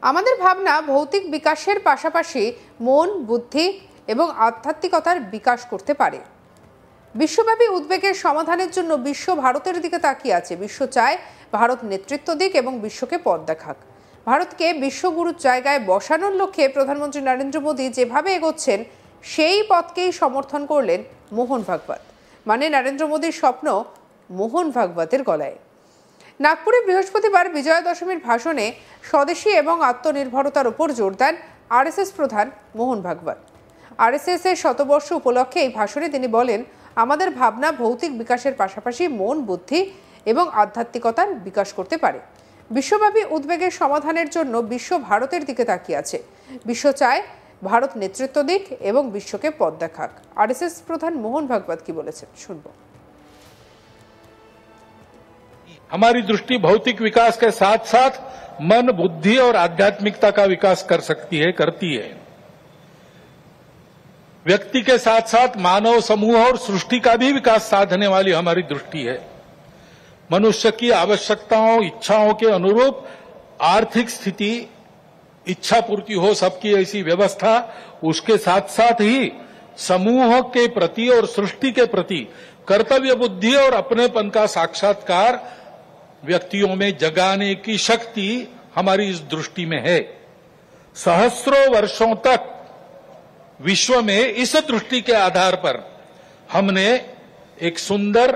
আমাদের ভাবনা ভৌতিক বিকাশের পাশাপাশি মন, বুদ্ধি এবং আধ্যাত্মিকতার বিকাশ করতে পারে। বিশ্বব্যাপী উদ্বেগের সমাধানের জন্য বিশ্ব ভারতের দিকে তাকিয়ে আছে। বিশ্ব চায় ভারত নেতৃত্ব দিক এবং বিশ্বকে পথ দেখাক। ভারতকে বিশ্বগুরুর জায়গায় বসানোর লক্ষ্যে প্রধানমন্ত্রী নরেন্দ্র মোদী যেভাবে এগোচ্ছেন সেই পথকেই সমর্থন করলেন মোহন ভাগবত। মানে নরেন্দ্র মোদীর স্বপ্ন মোহন ভাগবতের গলায়। নাগপুরে বৃহস্পতিবার বিজয়া দশমীর ভাষণে স্বদেশী এবং আত্মনির্ভরতার উপর জোর দেন আরএসএস প্রধান মোহন ভাগবত। আরএসএস এর শতবর্ষ উপলক্ষে এই ভাষণে তিনি বলেন, আমাদের ভাবনা ভৌতিক বিকাশের পাশাপাশি মন, বুদ্ধি এবং আধ্যাত্মিকতার বিকাশ করতে পারে। বিশ্বব্যাপী উদ্বেগের সমাধানের জন্য বিশ্ব ভারতের দিকে তাকিয়ে আছে। বিশ্ব চায় ভারত নেতৃত্ব দিক এবং বিশ্বকে পথ দেখাক। আরএসএস প্রধান মোহন ভাগবত কি বলেছেন শুনব। हमारी दृष्टि भौतिक विकास के साथ साथ मन, बुद्धि और आध्यात्मिकता का विकास कर सकती है, करती है। व्यक्ति के साथ साथ मानव समूह और सृष्टि का भी विकास साधने वाली हमारी दृष्टि है। मनुष्य की आवश्यकताओं, इच्छाओं के अनुरूप आर्थिक स्थिति, इच्छा पूर्ति हो सबकी ऐसी व्यवस्था, उसके साथ साथ ही समूह के प्रति और सृष्टि के प्रति कर्तव्य बुद्धि और अपनेपन का साक्षात्कार व्यक्तियों में जगाने की शक्ति हमारी इस दृष्टि में है। सहस्रों वर्षों तक विश्व में इस दृष्टि के आधार पर हमने एक सुंदर,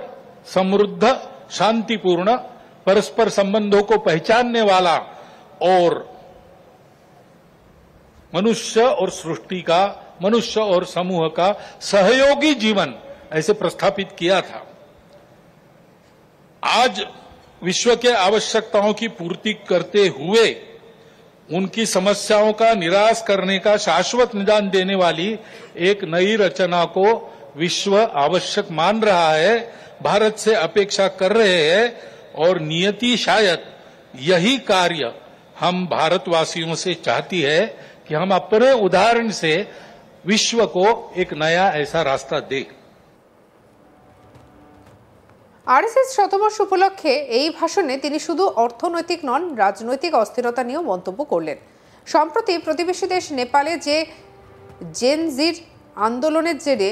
समृद्ध, शांतिपूर्ण, परस्पर संबंधों को पहचानने वाला और मनुष्य और सृष्टि का, मनुष्य और समूह का सहयोगी जीवन ऐसे प्रस्थापित किया था। आज विश्व के आवश्यकताओं की पूर्ति करते हुए उनकी समस्याओं का निराश करने का शाश्वत निदान देने वाली एक नई रचना को विश्व आवश्यक मान रहा है, भारत से अपेक्षा कर रहे हैं और नियति शायद यही कार्य हम भारतवासियों से चाहती है कि हम अपने उदाहरण से विश्व को एक नया ऐसा रास्ता दें। আরএসএস শতবর্ষ উপলক্ষে এই ভাষণে তিনি শুধু অর্থনৈতিক নন, রাজনৈতিক অস্থিরতা নিয়েও মন্তব্য করলেন। সম্প্রতি প্রতিবেশী দেশ নেপালে যে জেনজির আন্দোলনের জেরে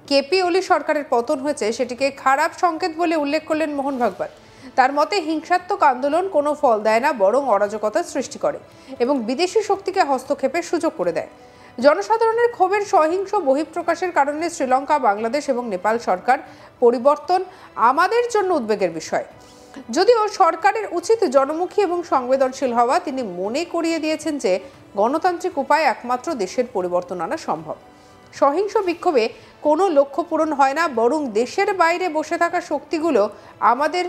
কেপি ওলি সরকারের পতন হয়েছে সেটিকে খারাপ সংকেত বলে উল্লেখ করলেন মোহন ভাগবত। তার মতে হিংসাত্মক আন্দোলন কোনো ফল দেয় না, বরং অরাজকতার সৃষ্টি করে এবং বিদেশি শক্তিকে হস্তক্ষেপের সুযোগ করে দেয়। জনসাধারণের ক্ষোভের সহিংস বহিঃপ্রকাশের কারণে শ্রীলঙ্কা, বাংলাদেশ এবং নেপাল সরকার পরিবর্তন আমাদের জন্য উদ্বেগের বিষয়। যদিও সরকারের উচিত জনমুখী এবং সংবেদনশীল হওয়া, তিনি মনে করিয়ে দিয়েছেন যে গণতান্ত্রিক উপায়ে একমাত্র দেশের পরিবর্তন আনা সম্ভব। সহিংস বিক্ষোভে কোনো লক্ষ্য পূরণ হয় না, বরং দেশের বাইরে বসে থাকা শক্তিগুলো আমাদের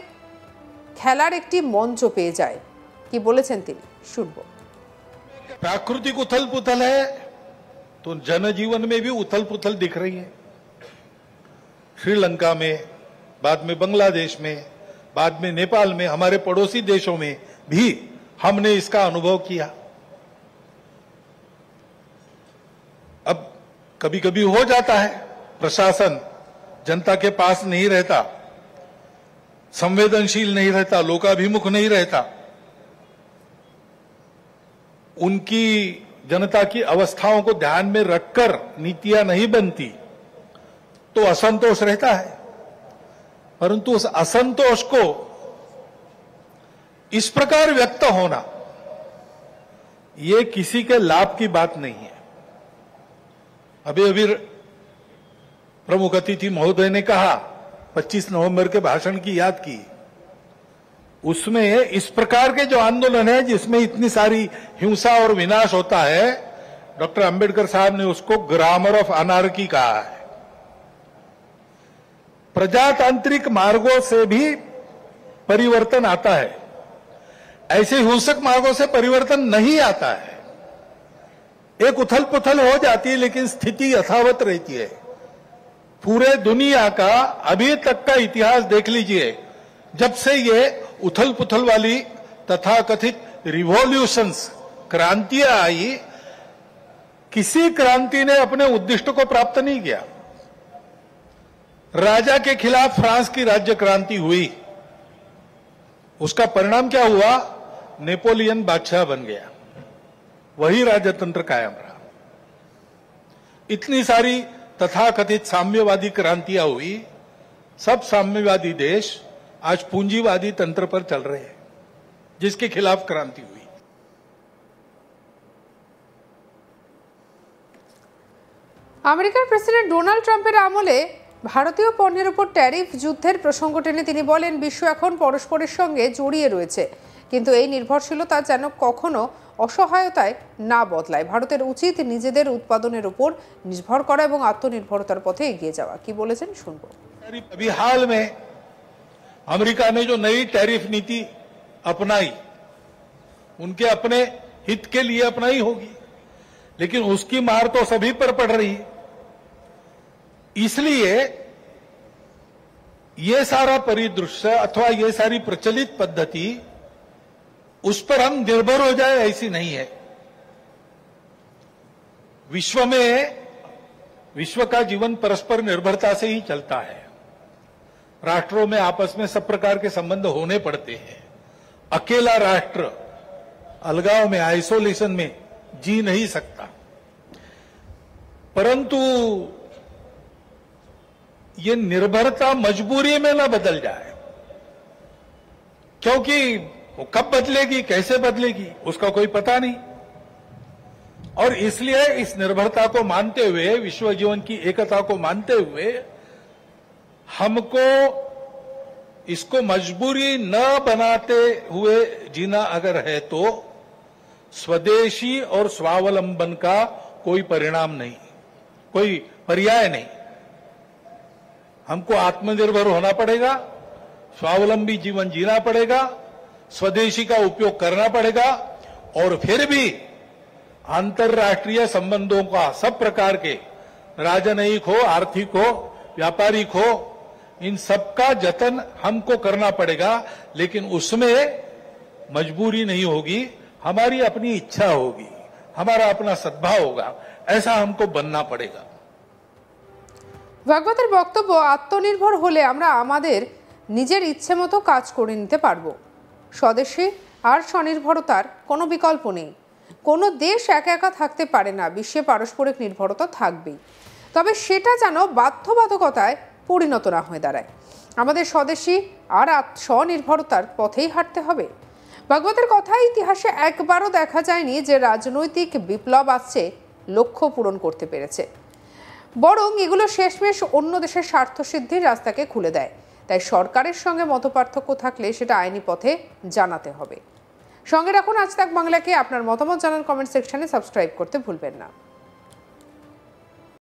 খেলার একটি মঞ্চ পেয়ে যায়। কি বলেছেন তিনি শুনব। प्राकृतिक उथल पुथल है तो जनजीवन में भी उथल पुथल दिख रही है। श्रीलंका में, बाद में बांग्लादेश में, बाद में नेपाल में, हमारे पड़ोसी देशों में भी हमने इसका अनुभव किया। अब कभी कभी हो जाता है, प्रशासन जनता के पास नहीं रहता, संवेदनशील नहीं रहता, लोकाभिमुख नहीं रहता, उनकी जनता की अवस्थाओं को ध्यान में रखकर नीतियां नहीं बनती तो असंतोष रहता है। परंतु उस असंतोष को इस प्रकार व्यक्त होना, ये किसी के लाभ की बात नहीं है। अभी अभी प्रमुख अतिथि महोदय ने कहा, 25 नवंबर के भाषण की याद की, उसमें इस प्रकार के जो आंदोलन है जिसमें इतनी सारी हिंसा और विनाश होता है, डॉक्टर अंबेडकर साहब ने उसको ग्रामर ऑफ अनार्की कहा है। प्रजातांत्रिक मार्गों से भी परिवर्तन आता है, ऐसे हिंसक मार्गों से परिवर्तन नहीं आता है। एक उथल पुथल हो जाती है लेकिन स्थिति यथावत रहती है। पूरे दुनिया का अभी तक का इतिहास देख लीजिए, जब से ये उथल पुथल वाली तथाकथित रिवॉल्यूशंस, क्रांतियां आई, किसी क्रांति ने अपने उद्दिष्ट को प्राप्त नहीं किया। राजा के खिलाफ फ्रांस की राज्य क्रांति हुई, उसका परिणाम क्या हुआ? नेपोलियन बादशाह बन गया। वही राजतंत्र कायम रहा। इतनी सारी तथाकथित साम्यवादी क्रांतियां हुई, सब साम्यवादी देश आज पूंजीवादी तंत्र पर चल रहे हैं, जिसके खिलाफ क्रांति हुई। আমেরিকার প্রেসিডেন্ট ডোনাল্ড ট্রাম্পের আমলে ভারতীয় পণ্যের উপর ট্যারিফ যুদ্ধের প্রসঙ্গ টেনে তিনি বলেন, বিশ্ব এখন পরস্পরের সঙ্গে জড়িয়ে রয়েছে, কিন্তু এই নির্ভরশীলতা যেন কখনো অসহায়তায় না বদলায়। ভারতের উচিত নিজেদের উৎপাদনের উপর নির্ভর করা এবং আত্মনির্ভরতার পথে এগিয়ে যাওয়া। কি বলেছেন শুনবো। अभी हाल में अमेरिका ने जो नई टैरिफ नीति अपनाई, उनके अपने हित के लिए अपनाई होगी, लेकिन उसकी मार तो सभी पर पड़ रही है। इसलिए ये सारा परिदृश्य अथवा ये सारी प्रचलित पद्धति, उस पर हम निर्भर हो जाए ऐसी नहीं है। विश्व का जीवन परस्पर निर्भरता से ही चलता है। राष्ट्रों में आपस में सब प्रकार के संबंध होने पड़ते हैं। अकेला राष्ट्र अलगाव में, आइसोलेशन में जी नहीं सकता। परंतु ये निर्भरता मजबूरी में न बदल जाए, क्योंकि वो कब बदलेगी, कैसे बदलेगी, उसका कोई पता नहीं। और इसलिए इस निर्भरता को मानते हुए, विश्व जीवन की एकता को मानते हुए, हमको इसको मजबूरी न बनाते हुए जीना अगर है तो स्वदेशी और स्वावलंबन का कोई परिणाम नहीं, कोई पर्याय नहीं। हमको आत्मनिर्भर होना पड़ेगा, स्वावलंबी जीवन जीना पड़ेगा, स्वदेशी का उपयोग करना पड़ेगा, और फिर भी अंतर्राष्ट्रीय संबंधों का सब प्रकार के, राजनयिक हो, आर्थिक हो, व्यापारिक हो, इन सबका जतन हमको करना पड़ेगा। लेकिन उसमें मजबूरी नहीं होगी, हमारी अपनी इच्छा होगी, हमारा अपना सद्भाव होगा, ऐसा हमको बनना पड़ेगा। ভাগবতের বক্তব্য, আত্মনির্ভর হলে আমরা আমাদের নিজের ইচ্ছে মতো কাজ করে নিতে পারবো। স্বদেশী আর স্বনির্ভরতার কোনো বিকল্প নেই। কোনো দেশ একা একা থাকতে পারে না, বিশ্বে পারস্পরিক নির্ভরতা থাকবেই, তবে সেটা যেন বাধ্যবাধকতায় পরিণত না হয়ে দাঁড়ায়। আমাদের স্বদেশী আর স্বনির্ভরতার পথেই হাঁটতে হবে। ভাগবতের কথায় ইতিহাসে একবারও দেখা যায়নি যে রাজনৈতিক বিপ্লব আসছে লক্ষ্য পূরণ করতে পেরেছে, বরং এগুলো শেষমেশ অন্য দেশের স্বার্থ সিদ্ধির রাস্তাকে খুলে দেয়। তাই সরকারের সঙ্গে মতপার্থক্য থাকলে সেটা আইনি পথে জানাতে হবে। সঙ্গে রাখুন আজ তাক বাংলাকে। আপনার মতামত জানান কমেন্ট সেকশনে, সাবস্ক্রাইব করতে ভুলবেন না।